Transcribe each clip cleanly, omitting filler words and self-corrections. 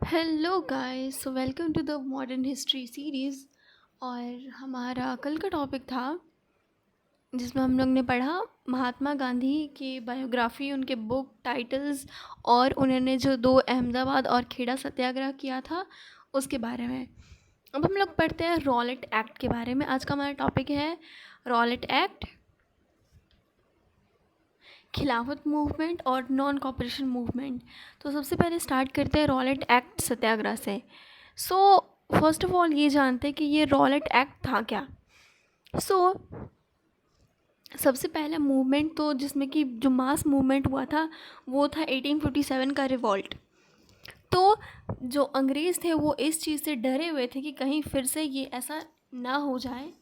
Hello guys, so welcome to the modern history series. और हमारा कल का टॉपिक था जिसमें हम लोग ने पढ़ा महात्मा गांधी की बायोग्राफी, उनके बुक टाइटल्स और उन्होंने जो दो अहमदाबाद और खेड़ा सत्याग्रह किया था उसके बारे में। अब हम लोग पढ़ते हैं रॉलेट एक्ट के बारे में। आज का हमारा टॉपिक है रॉलेट एक्ट, खिलाफत मूवमेंट और नॉन कॉपरेशन मूवमेंट। तो सबसे पहले स्टार्ट करते हैं रॉलेट एक्ट सत्याग्रह से। सो फर्स्ट ऑफ ऑल ये जानते हैं कि ये रॉलेट एक्ट था क्या। सो सबसे पहला मूवमेंट तो जिसमें कि जो मास मूवमेंट हुआ था वो था 1857 का रिवॉल्ट। तो जो अंग्रेज़ थे वो इस चीज़ से डरे हुए थे कि कहीं फिर से ये ऐसा ना हो जाए,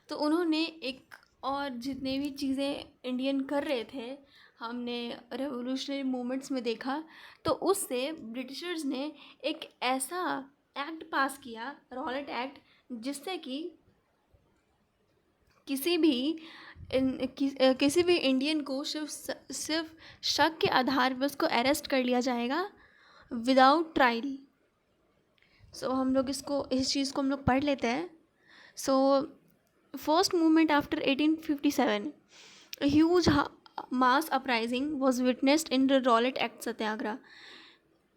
तो उन्होंने एक और जितने भी चीज़ें इंडियन कर रहे थे हमने रेवोल्यूशनरी मूवमेंट्स में देखा, तो उससे ब्रिटिशर्स ने एक ऐसा एक्ट पास किया, रॉलेट एक्ट, जिससे कि किसी भी किसी भी इंडियन को सिर्फ शक के आधार पर उसको अरेस्ट कर लिया जाएगा विदाउट ट्रायल। सो हम लोग इस चीज़ को हम लोग पढ़ लेते हैं। So first movement after 1857, a huge mass uprising was witnessed in the Rowlatt Act सत्याग्रह।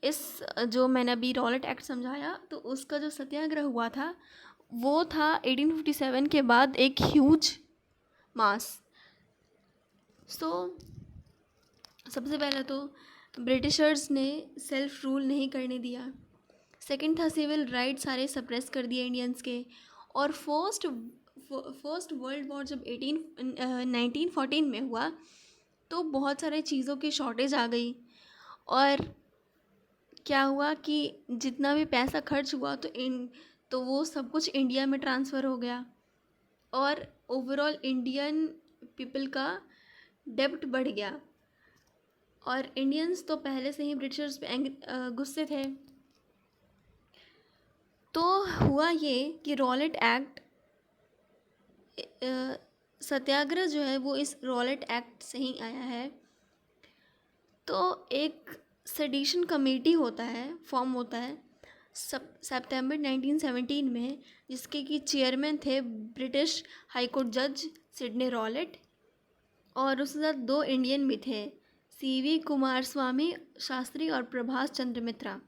इस जो मैंने अभी रॉलेट एक्ट समझाया तो उसका जो सत्याग्रह हुआ था वो था 1857 के बाद एक ह्यूज मास। सो सबसे पहले तो ब्रिटिशर्स ने सेल्फ रूल नहीं करने दिया। सेकंड था सिविल राइट सारे सप्रेस कर दिए इंडियंस के। और फर्स्ट वर्ल्ड वॉर जब 1914 में हुआ तो बहुत सारे चीज़ों की शॉर्टेज आ गई। और क्या हुआ कि जितना भी पैसा खर्च हुआ तो वो सब कुछ इंडिया में ट्रांसफ़र हो गया और ओवरऑल इंडियन पीपल का डेब्ट बढ़ गया। और इंडियंस तो पहले से ही ब्रिटिशर्स पे गुस्से थे। तो हुआ ये कि रॉलेट एक्ट सत्याग्रह जो है वो इस रॉलेट एक्ट से ही आया है। तो एक सेडिशन कमेटी होता है, फॉर्म होता है सितंबर 1917 में, जिसके कि चेयरमैन थे ब्रिटिश हाई कोर्ट जज सिडनी रॉलेट, और उसके साथ दो इंडियन भी थे, सीवी कुमार स्वामी शास्त्री और प्रभाष चंद्र मित्रा।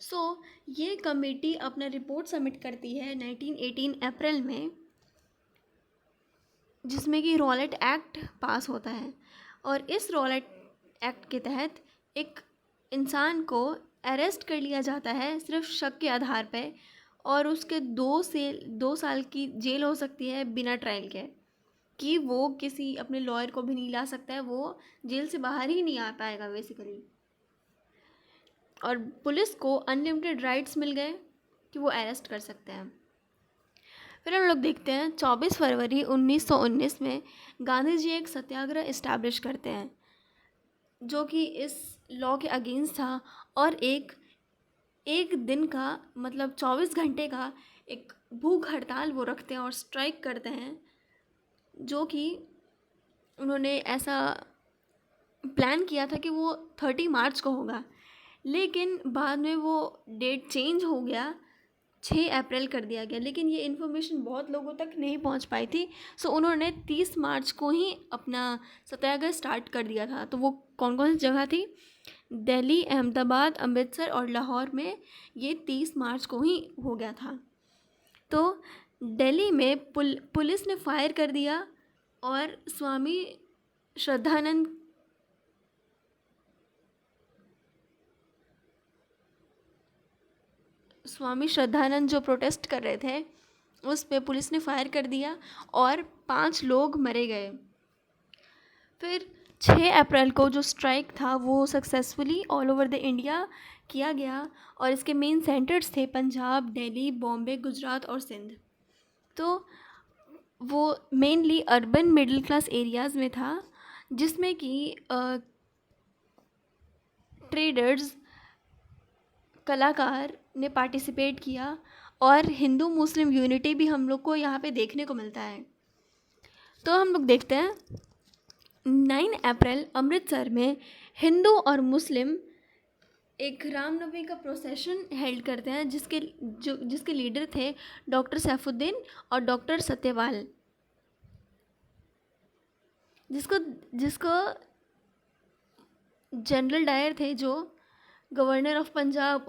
सो ये कमेटी अपना रिपोर्ट सबमिट करती है 1918 अप्रैल में, जिसमें कि रॉलेट एक्ट पास होता है। और इस रॉलेट एक्ट के तहत एक इंसान को अरेस्ट कर लिया जाता है सिर्फ शक के आधार पे, और उसके 2 साल की जेल हो सकती है बिना ट्रायल के, कि वो किसी अपने लॉयर को भी नहीं ला सकता है, वो जेल से बाहर ही नहीं आ पाएगा बेसिकली। और पुलिस को अनलिमिटेड राइट्स मिल गए कि वो अरेस्ट कर सकते हैं। फिर हम लोग देखते हैं 24 फरवरी 1919 में गांधी जी एक सत्याग्रह इस्टेब्लिश करते हैं जो कि इस लॉ के अगेंस्ट था। और एक एक दिन का मतलब 24 घंटे का एक भूख हड़ताल वो रखते हैं और स्ट्राइक करते हैं, जो कि उन्होंने ऐसा प्लान किया था कि वो 30 मार्च को होगा, लेकिन बाद में वो डेट चेंज हो गया, 6 अप्रैल कर दिया गया। लेकिन ये इन्फॉर्मेशन बहुत लोगों तक नहीं पहुंच पाई थी, सो उन्होंने 30 मार्च को ही अपना सत्याग्रह स्टार्ट कर दिया था। तो वो कौन कौन सी जगह थी? दिल्ली, अहमदाबाद, अमृतसर और लाहौर में ये 30 मार्च को ही हो गया था। तो दिल्ली में पुलिस ने फायर कर दिया और श्रद्धानंद स्वामी श्रद्धानंद जो प्रोटेस्ट कर रहे थे उस पे पुलिस ने फायर कर दिया और 5 लोग मरे गए। फिर 6 अप्रैल को जो स्ट्राइक था वो successfully all over the India किया गया, और इसके मेन सेंटर्स थे पंजाब, दिल्ली, बॉम्बे, गुजरात और सिंध। तो वो mainly urban middle class areas में था, जिसमें कि ट्रेडर्स, कलाकार ने पार्टिसिपेट किया, और हिंदू मुस्लिम यूनिटी भी हम लोग को यहाँ पे देखने को मिलता है। तो हम लोग देखते हैं 9 अप्रैल अमृतसर में हिंदू और मुस्लिम एक रामनवमी का प्रोसेशन हेल्ड करते हैं जिसके लीडर थे डॉक्टर सैफुद्दीन और डॉक्टर सत्यपाल, जिसको जनरल डायर थे जो गवर्नर ऑफ पंजाब,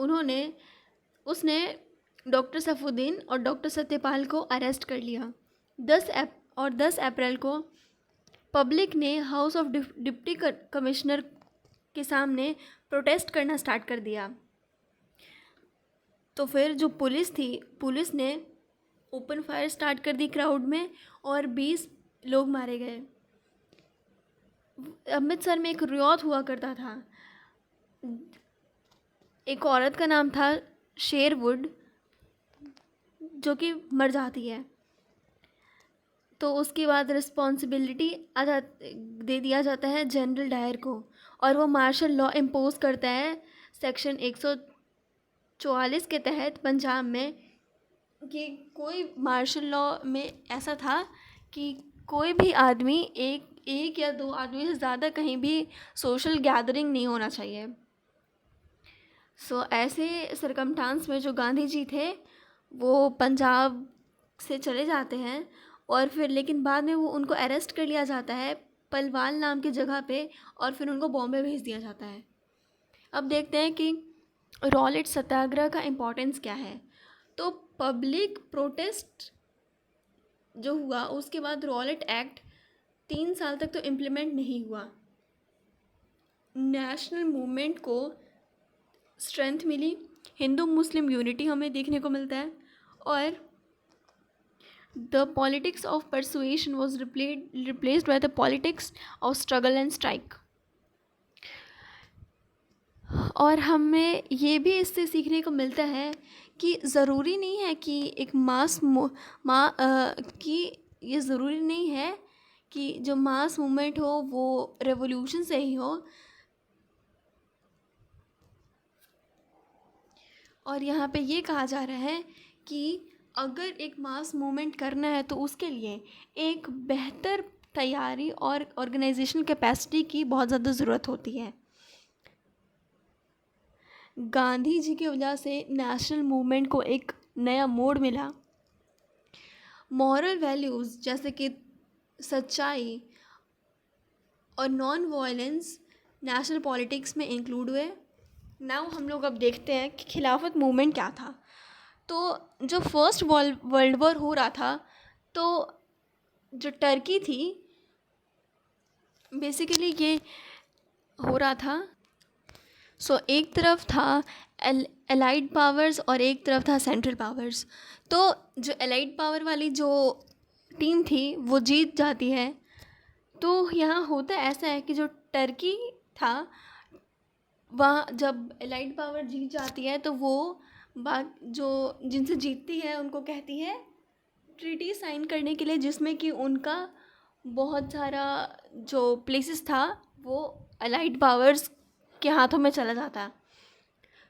उसने डॉक्टर सैफुद्दीन और डॉक्टर सत्यपाल को अरेस्ट कर लिया। 10 अप्रैल को पब्लिक ने हाउस ऑफ डिप्टी कमिश्नर के सामने प्रोटेस्ट करना स्टार्ट कर दिया। तो फिर जो पुलिस ने ओपन फायर स्टार्ट कर दी क्राउड में और 20 लोग मारे गए। अमृतसर में एक रियॉट हुआ करता था। एक औरत का नाम था शेरवुड, जो कि मर जाती है। तो उसके बाद रिस्पॉन्सिबिलिटी दे दिया जाता है जनरल डायर को, और वो मार्शल लॉ इम्पोज करता है सेक्शन 144 के तहत पंजाब में। कि कोई मार्शल लॉ में ऐसा था कि कोई भी आदमी एक या 2 आदमी से ज़्यादा कहीं भी सोशल गैदरिंग नहीं होना चाहिए। ऐसे सरकमस्टांस में जो गांधी जी थे वो पंजाब से चले जाते हैं, और फिर लेकिन बाद में उनको अरेस्ट कर लिया जाता है पलवाल नाम की जगह पे, और फिर उनको बॉम्बे भेज दिया जाता है। अब देखते हैं कि रॉलेट सत्याग्रह का इम्पोर्टेंस क्या है। तो पब्लिक प्रोटेस्ट जो हुआ, उसके बाद रॉलेट एक्ट 3 साल तक तो इम्प्लीमेंट नहीं हुआ। नेशनल मूवमेंट को स्ट्रेंथ मिली, हिंदू मुस्लिम यूनिटी हमें देखने को मिलता है, और the politics of persuasion was replaced by the politics of struggle and strike. और हमें ये भी इससे सीखने को मिलता है कि ज़रूरी नहीं है कि ये ज़रूरी नहीं है कि जो मास मूवमेंट हो वो रेवोल्यूशन से ही हो। और यहाँ पे ये कहा जा रहा है कि अगर एक मास मूवमेंट करना है तो उसके लिए एक बेहतर तैयारी और ऑर्गेनाइजेशन कैपेसिटी की बहुत ज़्यादा ज़रूरत होती है। गांधी जी की वजह से नेशनल मूवमेंट को एक नया मोड़ मिला। मॉरल वैल्यूज़ जैसे कि सच्चाई और नॉन वायलेंस नेशनल पॉलिटिक्स में इंक्लूड हुए। नाउ हम लोग अब देखते हैं कि खिलाफत मूवमेंट क्या था। तो जो फर्स्ट वर्ल्ड वॉर हो रहा था, तो जो टर्की थी बेसिकली ये हो रहा था। एक तरफ था एलाइड पावर्स और एक तरफ था सेंट्रल पावर्स। तो जो एलाइड पावर वाली जो टीम थी वो जीत जाती है। तो यहाँ होता ऐसा है कि जो टर्की था वहाँ जब एलाइड पावर जीत जाती है तो वो जो जिनसे जीतती है उनको कहती है ट्रीटी साइन करने के लिए, जिसमें कि उनका बहुत सारा जो प्लेसेस था वो एलाइड पावर्स के हाथों में चला जाता है।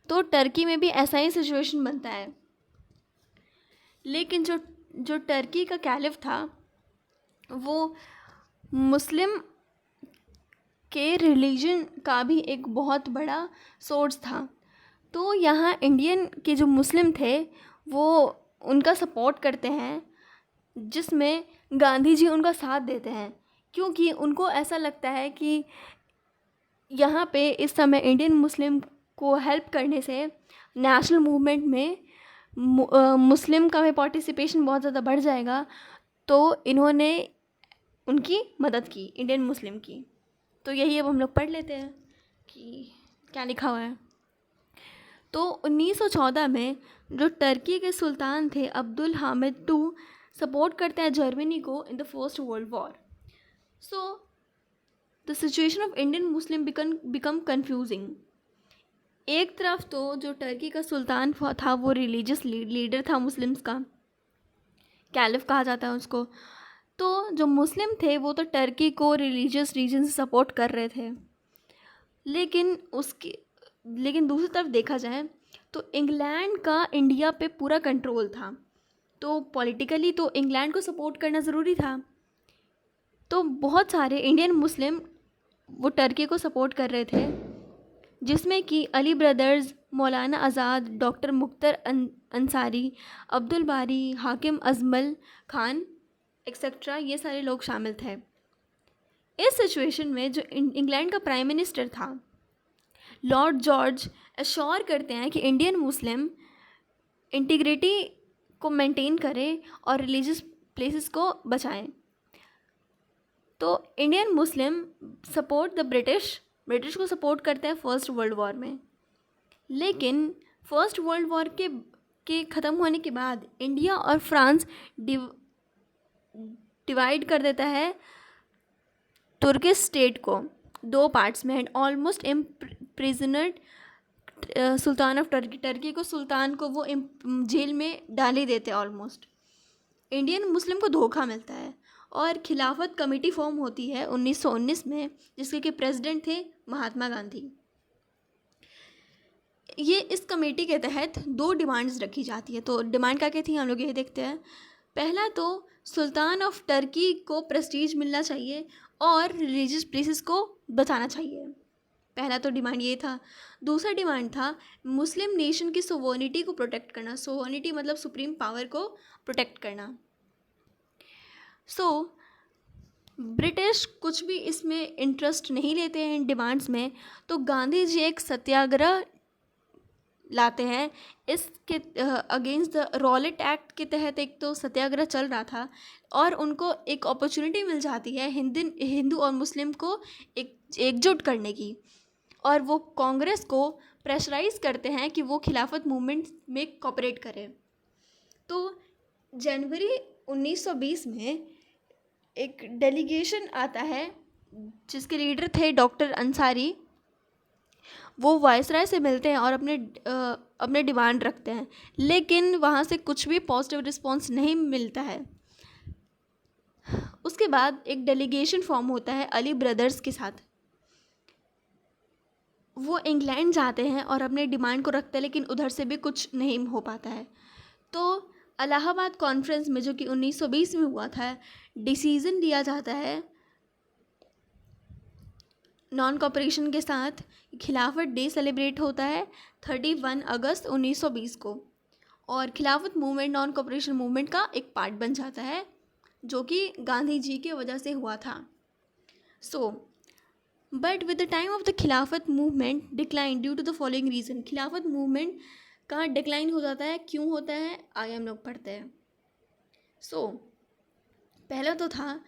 तो टर्की में भी ऐसा ही सिचुएशन बनता है। लेकिन जो टर्की का कैलिफ था वो मुस्लिम के रिलीजन का भी एक बहुत बड़ा सोर्स था। तो यहाँ इंडियन के जो मुस्लिम थे वो उनका सपोर्ट करते हैं, जिसमें गांधी जी उनका साथ देते हैं, क्योंकि उनको ऐसा लगता है कि यहाँ पे इस समय इंडियन मुस्लिम को हेल्प करने से नेशनल मूवमेंट में मुस्लिम का भी पार्टिसिपेशन बहुत ज़्यादा बढ़ जाएगा। तो इन्होंने उनकी मदद की, इंडियन मुस्लिम की। तो यही अब हम लोग पढ़ लेते हैं कि क्या लिखा हुआ है। तो 1914 में जो टर्की के सुल्तान थे अब्दुल हामिद II सपोर्ट करते हैं जर्मनी को in the first world war. The situation of Indian Muslim become confusing. एक तरफ तो जो टर्की का सुल्तान था वो रिलीजियस लीडर था मुस्लिम्स का, कैलिफ कहा जाता है उसको। तो जो मुस्लिम थे वो तो टर्की को रिलीजियस रीजन से सपोर्ट कर रहे थे, लेकिन दूसरी तरफ देखा जाए तो इंग्लैंड का इंडिया पे पूरा कंट्रोल था। तो पॉलिटिकली तो इंग्लैंड को सपोर्ट करना ज़रूरी था। तो बहुत सारे इंडियन मुस्लिम वो टर्की को सपोर्ट कर रहे थे, जिसमें कि अली ब्रदर्स, मौलाना आज़ाद, डॉक्टर मुख्तर अंसारी, अब्दुल बारी, हाकिम अजमल खान एक्सेट्रा ये सारे लोग शामिल थे। इस सिचुएशन में जो इंग्लैंड का प्राइम मिनिस्टर था लॉर्ड जॉर्ज एश्योर करते हैं कि इंडियन मुस्लिम इंटीग्रिटी को मेंटेन करें और रिलीजियस प्लेसेस को बचाएं। तो Indian Muslim support the British को सपोर्ट करते हैं फर्स्ट वर्ल्ड वॉर में। लेकिन फर्स्ट वर्ल्ड वॉर के ख़त्म होने के बाद इंडिया और फ्रांस डिवाइड कर देता है तुर्किश स्टेट को दो पार्ट्स में, and almost imprisoned sultan of Turkey को सुल्तान को वो जेल में डाल ही देते ऑलमोस्ट। इंडियन मुस्लिम को धोखा मिलता है और खिलाफत कमेटी फॉर्म होती है 1919 में, जिसके कि प्रेसिडेंट थे महात्मा गांधी। ये इस कमेटी के तहत दो डिमांड्स रखी जाती है। तो डिमांड क्या क्या थी हम लोग ये देखते हैं। पहला तो सुल्तान ऑफ टर्की को प्रेस्टीज मिलना चाहिए और रिलीजियस प्लेसेस को बचाना चाहिए। पहला तो डिमांड ये था। दूसरा डिमांड था मुस्लिम नेशन की सोवर्निटी को प्रोटेक्ट करना। सोवर्निटी मतलब सुप्रीम पावर को प्रोटेक्ट करना। ब्रिटिश कुछ भी इसमें इंटरेस्ट नहीं लेते हैं इन डिमांड्स में। तो गांधी जी एक सत्याग्रह लाते हैं इसके अगेंस्ट द रॉलेट एक्ट के तहत। एक तो सत्याग्रह चल रहा था और उनको एक अपॉर्चुनिटी मिल जाती है हिंदू और मुस्लिम को एकजुट करने की, और वो कांग्रेस को प्रेशराइज करते हैं कि वो खिलाफत मूवमेंट में कोऑपरेट करें। तो जनवरी 1920 में एक डेलीगेशन आता है जिसके लीडर थे डॉक्टर अंसारी। वो वायसराय से मिलते हैं और अपने डिमांड रखते हैं, लेकिन वहाँ से कुछ भी पॉजिटिव रिस्पॉन्स नहीं मिलता है। उसके बाद एक डेलीगेशन फॉर्म होता है अली ब्रदर्स के साथ। वो इंग्लैंड जाते हैं और अपने डिमांड को रखते हैं, लेकिन उधर से भी कुछ नहीं हो पाता है। तो इलाहाबाद कॉन्फ्रेंस में, जो कि 1920 में हुआ था, डिसीज़न लिया जाता है नॉन कॉपरेशन के साथ। खिलाफत डे सेलिब्रेट होता है 31 अगस्त 1920 को, और खिलाफत मूवमेंट नॉन कॉपरेशन मूवमेंट का एक पार्ट बन जाता है, जो कि गांधी जी की वजह से हुआ था। But with the time of the Khilafat movement decline due to the following reason. Khilafat movement का डिक्लाइन हो जाता है। क्यों होता है आगे हम लोग पढ़ते हैं। पहला तो था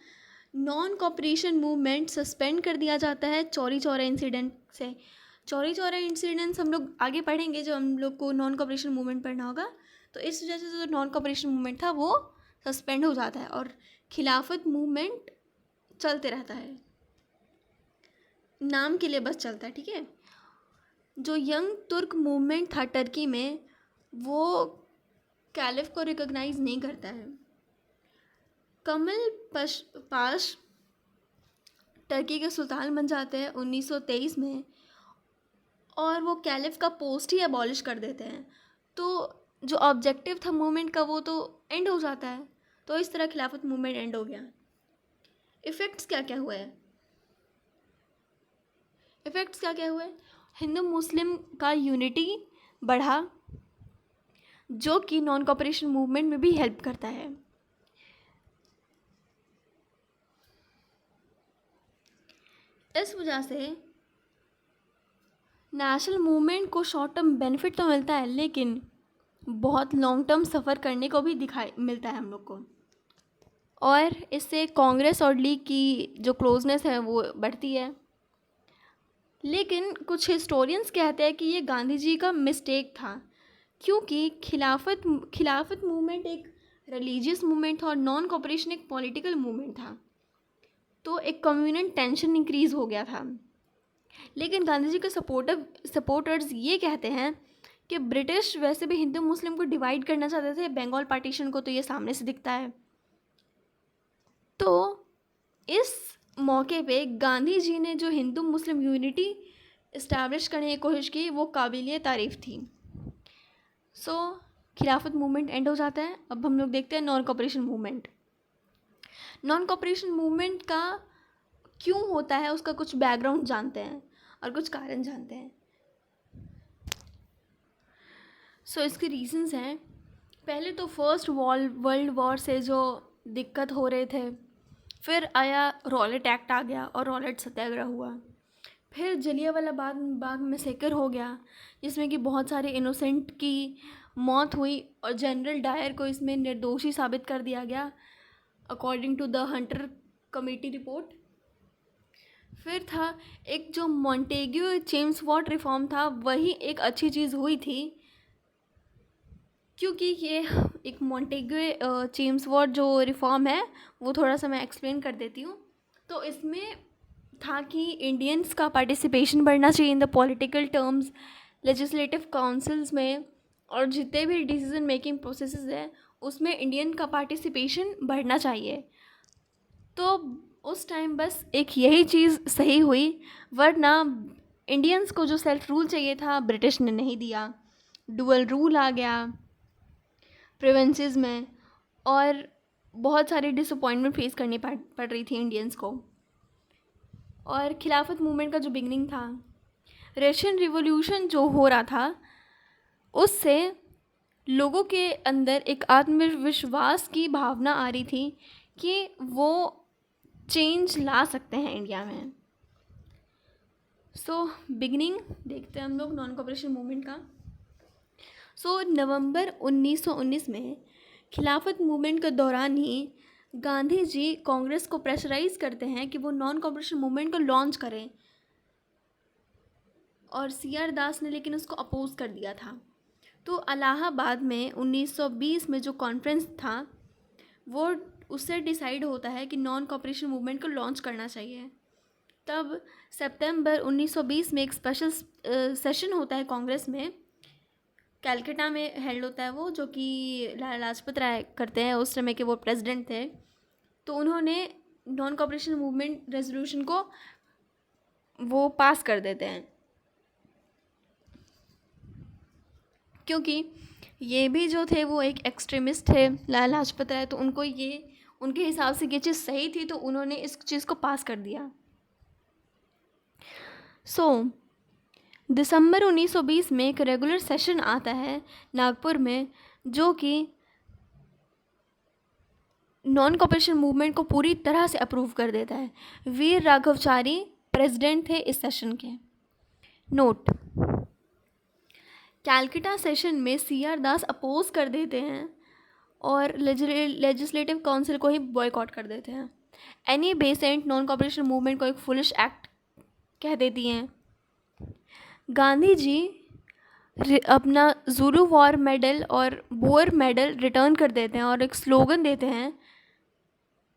नॉन कॉपरेशन मूवमेंट सस्पेंड कर दिया जाता है चौरी चौरा इंसिडेंट से। चौरी चौरा इंसिडेंट्स हम लोग आगे पढ़ेंगे जब हम लोग को नॉन कॉपरेशन मूवमेंट पढ़ना होगा। तो इस वजह से जो नॉन कॉपरेशन मूवमेंट था वो सस्पेंड हो जाता है और खिलाफत मूवमेंट चलते रहता है, नाम के लिए बस चलता है, ठीक है। जो यंग तुर्क मूवमेंट था टर्की में, वो कैलिफ को रिकॉग्नाइज नहीं करता है। कमल पाश टर्की के सुल्तान बन जाते हैं 1923 में, और वो कैलिफ का पोस्ट ही अबॉलिश कर देते हैं। तो जो ऑब्जेक्टिव था मूवमेंट का वो तो एंड हो जाता है। तो इस तरह खिलाफत मूवमेंट एंड हो गया। इफ़ेक्ट्स क्या क्या हुए? हिंदू मुस्लिम का यूनिटी बढ़ा, जो कि नॉन कॉपरेशन मूवमेंट में भी हेल्प करता है। इस वजह से नेशनल मूवमेंट को शॉर्ट टर्म बेनिफिट तो मिलता है, लेकिन बहुत लॉन्ग टर्म सफ़र करने को भी मिलता है हम लोग को, और इससे कांग्रेस और लीग की जो क्लोजनेस है वो बढ़ती है। लेकिन कुछ हिस्टोरियंस कहते हैं कि ये गांधी जी का मिस्टेक था, क्योंकि खिलाफत मूवमेंट एक रिलीजियस मूवमेंट था और नॉन कॉपरेशन एक पॉलिटिकल मूवमेंट था। तो एक कम्युनल टेंशन इंक्रीज़ हो गया था। लेकिन गांधी जी के सपोर्टर्स ये कहते हैं कि ब्रिटिश वैसे भी हिंदू मुस्लिम को डिवाइड करना चाहते थे, बंगाल पार्टीशन को, तो ये सामने से दिखता है। तो इस मौके पे गांधी जी ने जो हिंदू मुस्लिम यूनिटी इस्टेब्लिश करने की कोशिश की वो काबिल तारीफ़ थी। खिलाफत मूवमेंट एंड हो जाता है। अब हम लोग देखते हैं non cooperation movement. Non cooperation movement का क्यों होता है उसका कुछ बैकग्राउंड जानते हैं और कुछ कारण जानते हैं। सो इसके रीजंस हैं, पहले तो फर्स्ट वर्ल्ड वॉर से जो दिक्कत हो रहे थे, फिर आया रॉलेट एक्ट आ गया और रॉलेट सत्याग्रह हुआ, फिर जलियांवाला बाग मैसेकर हो गया जिसमें कि बहुत सारे इनोसेंट की मौत हुई और जनरल डायर को इसमें निर्दोषी साबित कर दिया गया according to the Hunter committee report. फिर था एक जो मॉन्टेग्यू चेम्सफोर्ड रिफॉर्म था, वही एक अच्छी चीज़ हुई थी क्योंकि ये एक मॉन्टेग्यू चेम्सफोर्ड जो रिफॉर्म है वो थोड़ा सा मैं एक्सप्लेन कर देती हूँ। तो इसमें था कि इंडियंस का पार्टिसिपेशन बढ़ना चाहिए in the political terms, legislative councils में, और जितने भी डिसीजन मेकिंग प्रोसेसेस हैं उसमें इंडियन का पार्टिसिपेशन बढ़ना चाहिए। तो उस टाइम बस एक यही चीज़ सही हुई, वरना इंडियंस को जो सेल्फ रूल चाहिए था ब्रिटिश ने नहीं दिया, डुअल रूल आ गया प्रोविंसेस में, और बहुत सारी डिसअपॉइंटमेंट फेस करनी पड़ रही थी इंडियंस को। और खिलाफत मूवमेंट का जो बिगनिंग था, रशियन रिवॉल्यूशन जो हो रहा था, उससे लोगों के अंदर एक आत्मविश्वास की भावना आ रही थी कि वो चेंज ला सकते हैं इंडिया में। सो बिगनिंग देखते हैं हम लोग नॉन कोऑपरेशन मूवमेंट का। सो नवंबर 1919 में खिलाफत मूवमेंट के दौरान ही गांधी जी कांग्रेस को प्रेशराइज करते हैं कि वो नॉन कोऑपरेशन मूवमेंट को लॉन्च करें, और CR दास ने लेकिन उसको अपोज कर दिया था। तो इलाहाबाद में 1920 में जो कॉन्फ्रेंस था वो उससे डिसाइड होता है कि नॉन कोऑपरेशन मूवमेंट को लॉन्च करना चाहिए। तब सितंबर 1920 में एक स्पेशल सेशन होता है कांग्रेस में, कैलकाटा में हेल्ड होता है वो, जो कि लाला लाजपत राय करते हैं, उस समय के वो प्रेसिडेंट थे। तो उन्होंने नॉन कोऑपरेशन मूवमेंट रेजोल्यूशन को वो पास कर देते हैं, क्योंकि ये भी जो थे वो एक एक्सट्रीमिस्ट थे लाला लाजपत राय, तो उनको ये उनके हिसाब से ये चीज़ सही थी, तो उन्होंने इस चीज़ को पास कर दिया। दिसंबर 1920 में एक रेगुलर सेशन आता है नागपुर में, जो कि नॉन कोऑपरेशन मूवमेंट को पूरी तरह से अप्रूव कर देता है। वीर राघवचारी प्रेसिडेंट थे इस सेशन के। नोट, कैलकाटा सेशन में CR दास अपोज कर देते हैं और लेजिस्लेटिव काउंसिल को ही बॉयकॉट कर देते हैं। Annie Besant non cooperation movement को एक फुलिश एक्ट कह देती हैं। गांधी जी अपना ज़ुलू वॉर मेडल और बोअर मेडल रिटर्न कर देते हैं और एक स्लोगन देते हैं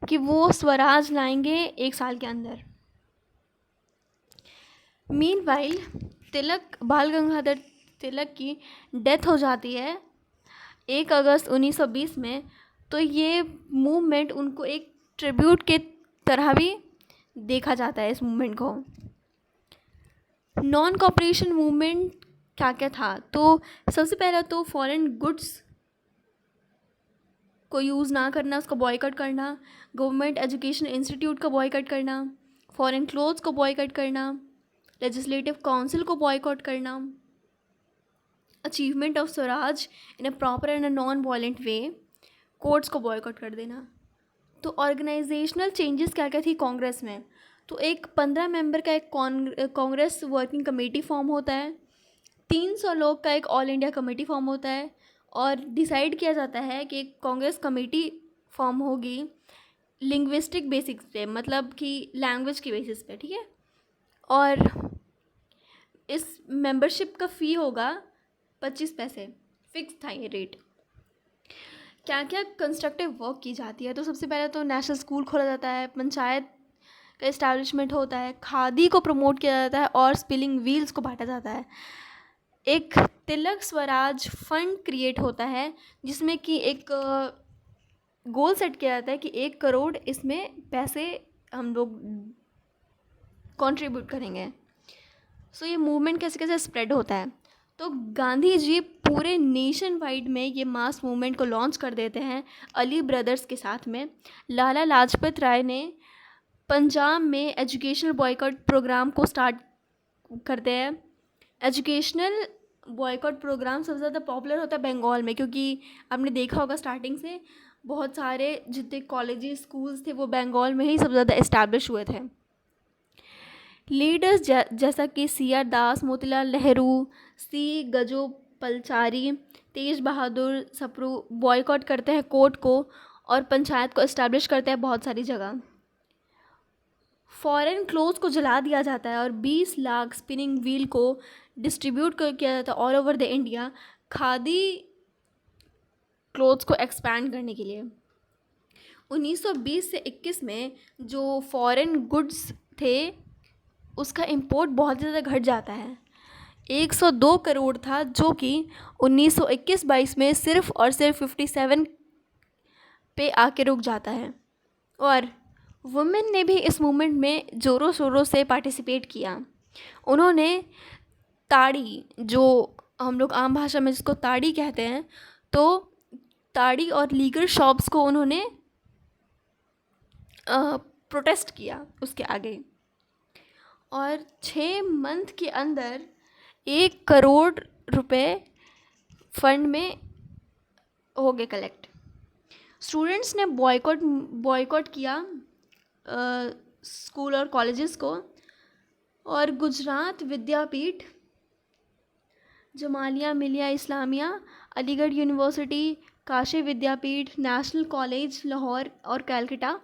कि वो स्वराज लाएंगे 1 साल के अंदर। मीनवाइल बाल गंगाधर तिलक की डेथ हो जाती है 1 अगस्त 1920 में। तो ये मूवमेंट उनको एक ट्रिब्यूट के तरह भी देखा जाता है इस मूवमेंट को। नॉन कोऑपरेशन मूवमेंट क्या क्या था, तो सबसे पहला तो फॉरेन गुड्स को यूज़ ना करना, उसको बॉयकॉट करना, गवर्नमेंट एजुकेशन इंस्टीट्यूट का बॉयकॉट करना, फॉरेन क्लोथ्स को बॉयकॉट करना, लेजिस्लेटिव काउंसिल को बॉयकॉट करना, achievement of Swaraj in a proper and a non violent way, courts को बॉयकॉट कर देना। तो ऑर्गेनाइजेशनल चेंजेस क्या क्या थी कांग्रेस में, तो एक 15 मेंबर का एक कांग्रेस वर्किंग कमेटी फॉर्म होता है, 300 लोग का एक ऑल इंडिया कमेटी फॉर्म होता है, और डिसाइड किया जाता है कि एक कांग्रेस कमेटी फॉर्म होगी लिंग्विस्टिक बेसिक्स पे, मतलब कि लैंग्वेज की बेसिस पे, ठीक है। और इस मेंबरशिप का फ़ी होगा 25 पैसे, फिक्स था ये रेट। क्या क्या कंस्ट्रक्टिव वर्क की जाती है, तो सबसे पहले तो नेशनल स्कूल खोला जाता है, पंचायत का इस्टेब्लिशमेंट होता है, खादी को प्रमोट किया जाता है और स्पिनिंग व्हील्स को बांटा जाता है। एक तिलक स्वराज फंड क्रिएट होता है जिसमें कि एक गोल सेट किया जाता है कि 1 करोड़ इसमें पैसे हम लोग कंट्रीब्यूट करेंगे। सो ये मूवमेंट कैसे कैसे स्प्रेड होता है, तो गांधी जी पूरे नेशन वाइड में ये मास मूवमेंट को लॉन्च कर देते हैं अली ब्रदर्स के साथ में। लाला लाजपत राय ने पंजाब में एजुकेशनल बॉयकॉट प्रोग्राम को स्टार्ट करते हैं। एजुकेशनल बॉयकॉट प्रोग्राम सबसे ज़्यादा पॉपुलर होता है बंगाल में, क्योंकि आपने देखा होगा स्टार्टिंग से बहुत सारे जितने कॉलेजेस स्कूल्स थे वो बंगाल में ही सबसे ज़्यादा इस्टेब्लिश हुए थे। लीडर्स जैसा कि सी आर दास, मोतीलाल नेहरू, सी गजोपलचारी, तेज बहादुर सप्रू बॉयकॉट करते हैं कोर्ट को और पंचायत को इस्टेब्लिश करते हैं बहुत सारी जगह। फॉरेन क्लोथ्स को जला दिया जाता है और 20 लाख स्पिनिंग व्हील को डिस्ट्रीब्यूट किया जाता है all over the India khadi clothes को एक्सपैंड करने के लिए। 1920 से 21 में जो फॉरेन गुड्स थे उसका इंपोर्ट बहुत ज़्यादा घट जाता है। 102 करोड़ था जो कि 1921-22 में सिर्फ और सिर्फ 57 पे आके रुक जाता है। और वुमेन ने भी इस मूवमेंट में ज़ोरों शोरों से पार्टिसिपेट किया। उन्होंने ताड़ी, जो हम लोग आम भाषा में जिसको ताड़ी कहते हैं, तो ताड़ी और लीगल शॉप्स को उन्होंने प्रोटेस्ट किया उसके आगे। और 6 मंथ के अंदर 1 करोड़ रुपए फंड में हो गए कलेक्ट। स्टूडेंट्स ने बॉयकॉट किया स्कूल और कॉलेजेस को, और गुजरात विद्यापीठ, जमालिया मिलिया इस्लामिया, अलीगढ़ यूनिवर्सिटी, काशी विद्यापीठ, नेशनल कॉलेज लाहौर और कलकत्ता,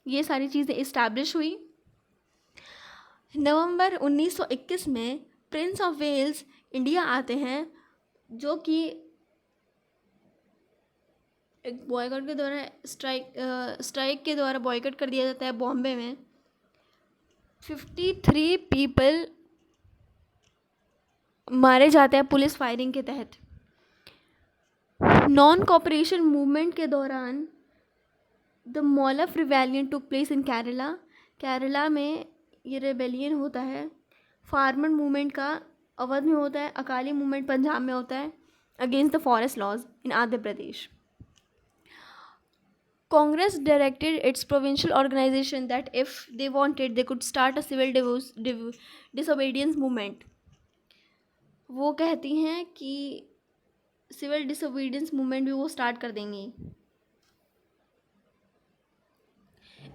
ये सारी चीज़ें इस्टेब्लिश हुई। नवंबर 1921 में प्रिंस ऑफ वेल्स इंडिया आते हैं, जो कि एक बॉयकॉट के द्वारा स्ट्राइक के द्वारा बॉयकॉट कर दिया जाता है बॉम्बे में। 53 पीपल मारे जाते हैं पुलिस फायरिंग के तहत। नॉन कॉपरेशन मूवमेंट के दौरान द मॉलफ rebellion took place in Kerala में ये रेबेलियन होता है। फार्मर मूवमेंट का अवध में होता है। अकाली मूवमेंट पंजाब में होता है against the forest laws in Andhra Pradesh. Congress directed its provincial organization that if they wanted, they could start a civil disobedience movement. वो कहती हैं कि सिविल डिसोबीडियंस मूवमेंट भी वो स्टार्ट कर देंगी।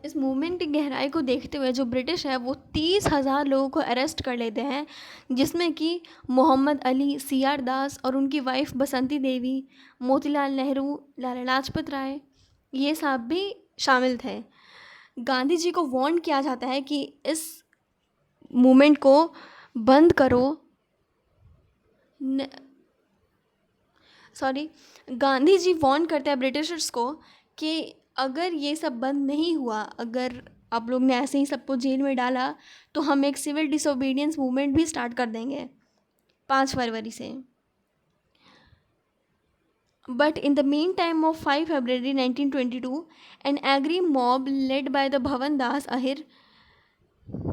इस मूवमेंट की गहराई को देखते हुए जो ब्रिटिश है वो 30,000 लोगों को अरेस्ट कर लेते हैं, जिसमें कि मोहम्मद अली, सी आर दास और उनकी वाइफ बसंती देवी, मोतीलाल नेहरू, लाला लाजपत राय, ये सब भी शामिल थे। गांधी जी को वार्न किया जाता है कि इस मूवमेंट को बंद करो। गांधी जी वार्न करते हैं ब्रिटिशर्स को कि अगर ये सब बंद नहीं हुआ, अगर आप लोग ने ऐसे ही सबको जेल में डाला, तो हम एक सिविल डिसोबीडियंस मूवमेंट भी स्टार्ट कर देंगे 5 फरवरी से। But in the meantime of 5 February 1922, an angry mob led by the भवन दास अहिर,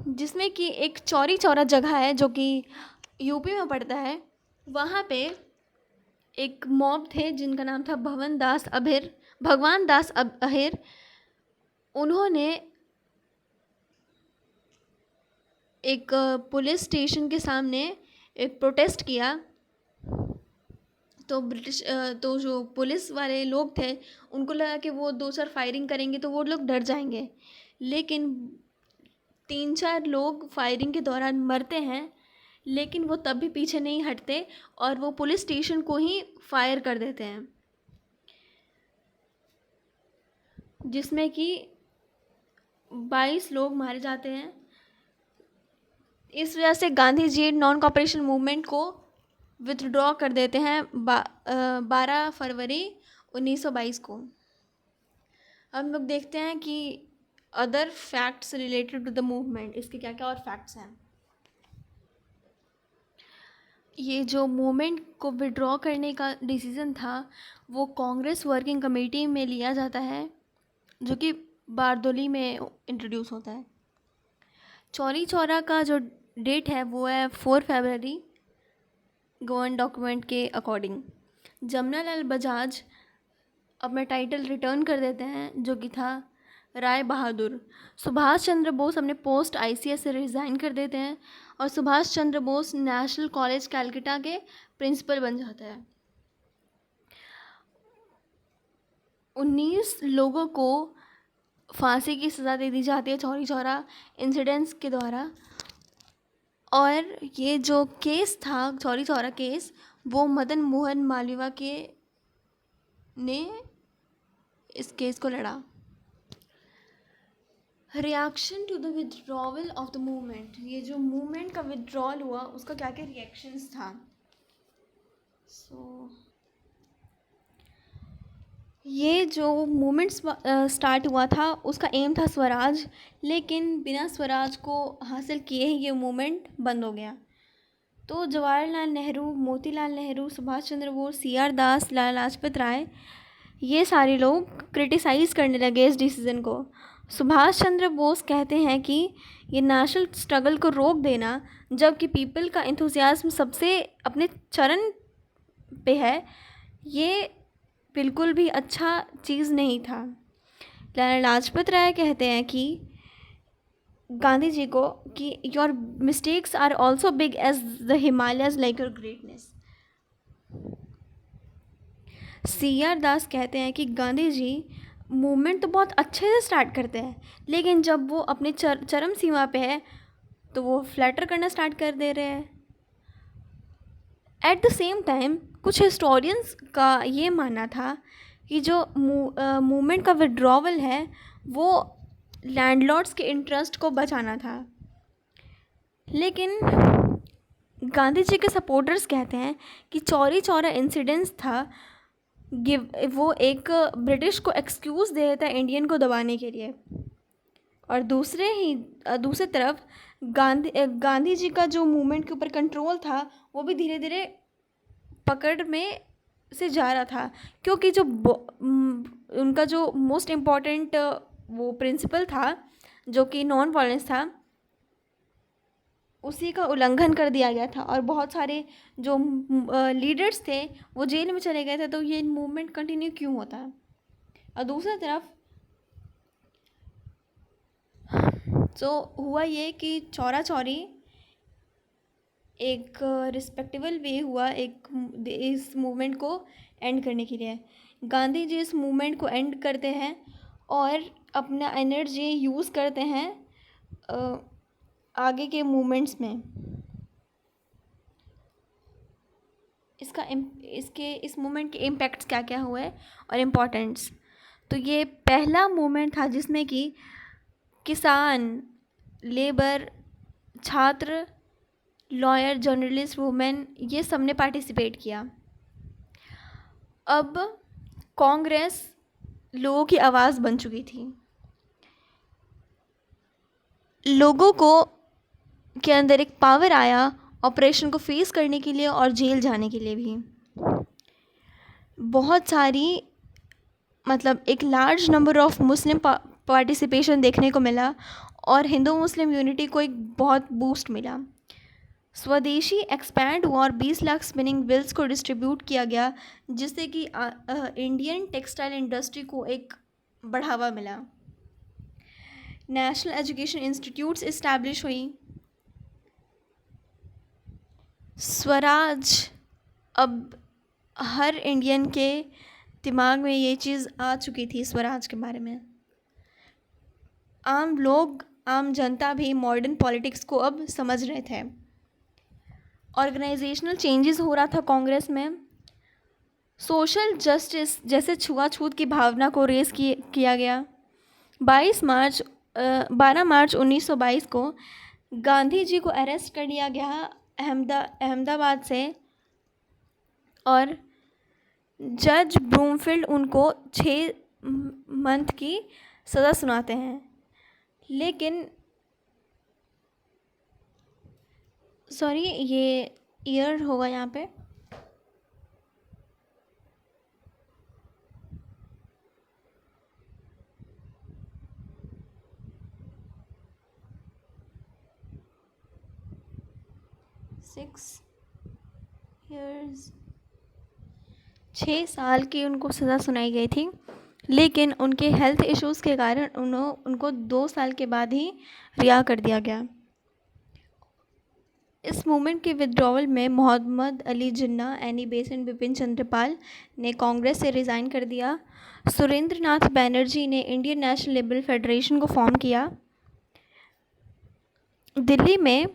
जिसमें कि एक चौरी चौरा जगह है जो कि यूपी में पड़ता है, वहाँ पे एक मॉब थे जिनका नाम था भगवान दास अहिर। उन्होंने एक पुलिस स्टेशन के सामने एक प्रोटेस्ट किया। तो जो पुलिस वाले लोग थे उनको लगा कि वो 2 चार फायरिंग करेंगे तो वो लोग डर जाएंगे, लेकिन 3-4 लोग फायरिंग के दौरान मरते हैं, लेकिन वो तब भी पीछे नहीं हटते और वो पुलिस स्टेशन को ही फायर कर देते हैं, जिसमें कि 22 लोग मारे जाते हैं। इस वजह से Gandhi ji non cooperation movement को विथड्रॉ कर देते हैं 12 फरवरी 1922 को। हम लोग देखते हैं कि other facts related to the movement, इसके क्या क्या और फैक्ट्स हैं। ये जो मूवमेंट को विड्रॉ करने का डिसीज़न था वो कांग्रेस वर्किंग कमेटी में लिया जाता है, जो कि बारदोली में इंट्रोड्यूस होता है। चौरी चौरा का जो डेट है वो है 4 फरवरी गवर्नमेंट डॉक्यूमेंट के अकॉर्डिंग। जमनालाल बजाज अपना टाइटल रिटर्न कर देते हैं, जो कि था राय बहादुर। सुभाष चंद्र बोस अपने पोस्ट ICS से रिज़ाइन कर देते हैं और सुभाष चंद्र बोस नेशनल कॉलेज कलकत्ता के प्रिंसिपल बन जाता है। 19 लोगों को फांसी की सज़ा दे दी जाती है चौरी चौरा इंसिडेंट्स के द्वारा। और ये जो केस था चौरी चौरा केस, वो मदन मोहन मालवीय के ने इस केस को लड़ा। Reaction to the withdrawal of the movement, ये जो मूवमेंट का विड्रॉल हुआ उसका क्या क्या रिएक्शंस था। ये जो मूवमेंट स्टार्ट हुआ था उसका एम था स्वराज, लेकिन बिना स्वराज को हासिल किए ही ये मूवमेंट बंद हो गया। तो जवाहरलाल नेहरू, मोतीलाल नेहरू, सुभाष चंद्र बोस, CR दास, लाला लाजपत राय, ये सारे लोग क्रिटिसाइज़ करने लगे इस डिसीज़न को। सुभाष चंद्र बोस कहते हैं कि ये नेशनल स्ट्रगल को रोक देना, जबकि पीपल का इंथुसियाज्म सबसे अपने चरण पे है, ये बिल्कुल भी अच्छा चीज़ नहीं था। लाला लाजपत राय कहते हैं कि गांधी जी को कि your mistakes are also big as the Himalayas like your greatness. CR Das कहते हैं कि गांधी जी मूवमेंट तो बहुत अच्छे से स्टार्ट करते हैं, लेकिन जब वो अपने चरम सीमा पे है तो वो फ्लैटर करना स्टार्ट कर दे रहे हैं। एट द सेम टाइम कुछ हिस्टोरियंस का ये मानना था कि जो मूवमेंट का विड्रॉवल है वो लैंडलॉर्ड्स के इंटरेस्ट को बचाना था, लेकिन गांधी जी के सपोर्टर्स कहते हैं कि चौरी चौरा इंसिडेंट्स था, वो एक ब्रिटिश को एक्सक्यूज़ दे देता है इंडियन को दबाने के लिए। और दूसरी तरफ गांधी जी का जो मूवमेंट के ऊपर कंट्रोल था वो भी धीरे धीरे पकड़ में से जा रहा था, क्योंकि जो उनका जो मोस्ट इम्पॉर्टेंट वो प्रिंसिपल था जो कि नॉन वायलेंस था, उसी का उल्लंघन कर दिया गया था और बहुत सारे जो लीडर्स थे वो जेल में चले गए थे। तो ये मूवमेंट कंटिन्यू क्यों होता है। और दूसरी तरफ तो हुआ ये कि चौरा चौरी एक रिस्पेक्टेबल वे हुआ इस मूवमेंट को एंड करने के लिए। गांधी जी इस मूवमेंट को एंड करते हैं और अपना एनर्जी यूज़ करते हैं आगे के मूवमेंट्स में। इस मूवमेंट के इम्पैक्ट्स क्या क्या हुए और इम्पोर्टेंट्स। तो ये पहला मूवमेंट था जिसमें कि किसान, लेबर, छात्र, लॉयर, जर्नलिस्ट, वुमेन, ये सब ने पार्टिसिपेट किया। अब कांग्रेस लोगों की आवाज़ बन चुकी थी, लोगों को के अंदर एक पावर आया ऑपरेशन को फेस करने के लिए और जेल जाने के लिए भी। बहुत सारी एक large number of Muslim participation देखने को मिला और हिंदू मुस्लिम यूनिटी को एक बहुत बूस्ट मिला। स्वदेशी एक्सपैंड हुआ और 20 लाख स्पिनिंग व्हील्स को डिस्ट्रीब्यूट किया गया, जिससे कि इंडियन टेक्सटाइल इंडस्ट्री को एक बढ़ावा मिला। नेशनल एजुकेशन इंस्टीट्यूट्स इस्टेब्लिश हुई। स्वराज, अब हर इंडियन के दिमाग में ये चीज़ आ चुकी थी स्वराज के बारे में। आम लोग, आम जनता भी मॉडर्न पॉलिटिक्स को अब समझ रहे थे। ऑर्गेनाइजेशनल चेंजेस हो रहा था कांग्रेस में। सोशल जस्टिस जैसे छुआछूत की भावना को रेस किया गया। 12 मार्च 1922 को गांधी जी को अरेस्ट कर लिया गया अहमदाबाद से और जज ब्रूमफील्ड उनको 6 मंथ की सज़ा सुनाते हैं। लेकिन सॉरी, ये ईयर होगा यहाँ पे। सिक्स ईयर्स, 6 साल की उनको सज़ा सुनाई गई थी, लेकिन उनके हेल्थ इश्यूज़ के कारण उनको 2 साल के बाद ही रिहा कर दिया गया। इस मूवमेंट के विथड्रॉवल में मोहम्मद अली जिन्ना, एनी बेसेंट, बिपिन चंद्रपाल ने कांग्रेस से रिज़ाइन कर दिया। सुरेंद्र नाथ बैनर्जी ने इंडियन नेशनल लेबर फेडरेशन को फॉर्म किया। दिल्ली में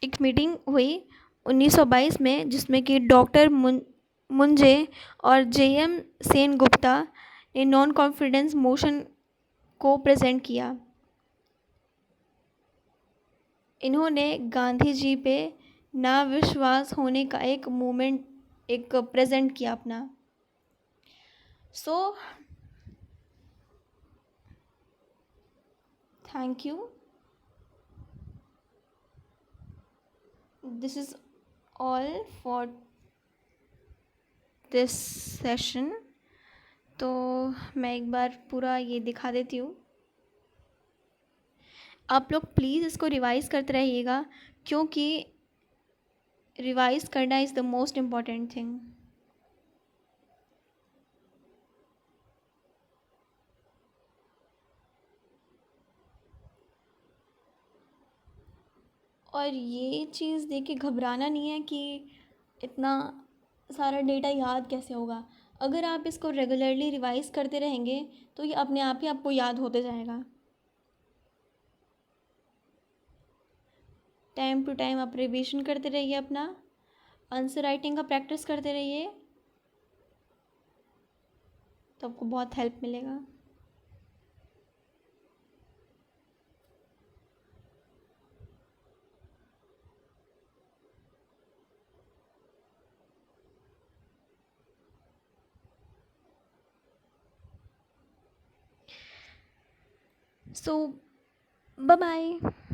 एक मीटिंग हुई 1922 में, जिसमें कि डॉक्टर मुंजे और जे.एम. सेन गुप्ता ने नॉन कॉन्फिडेंस मोशन को प्रेजेंट किया। इन्होंने गांधी जी पे ना विश्वास होने का एक मूवमेंट एक प्रेजेंट किया अपना। So thank you, this is all for this session. तो मैं एक बार पूरा ये दिखा देती हूँ। आप लोग प्लीज़ इसको रिवाइज़ करते रहिएगा, क्योंकि रिवाइज़ करना is the most important thing. और ये चीज़ देख के घबराना नहीं है कि इतना सारा डेटा याद कैसे होगा। अगर आप इसको रेगुलरली रिवाइज़ करते रहेंगे तो ये अपने आप ही आपको याद होते जाएगा। टाइम टू टाइम आप रिवीजन करते रहिए, अपना आंसर राइटिंग का प्रैक्टिस करते रहिए, तो आपको बहुत हेल्प मिलेगा। सो बाय बाय।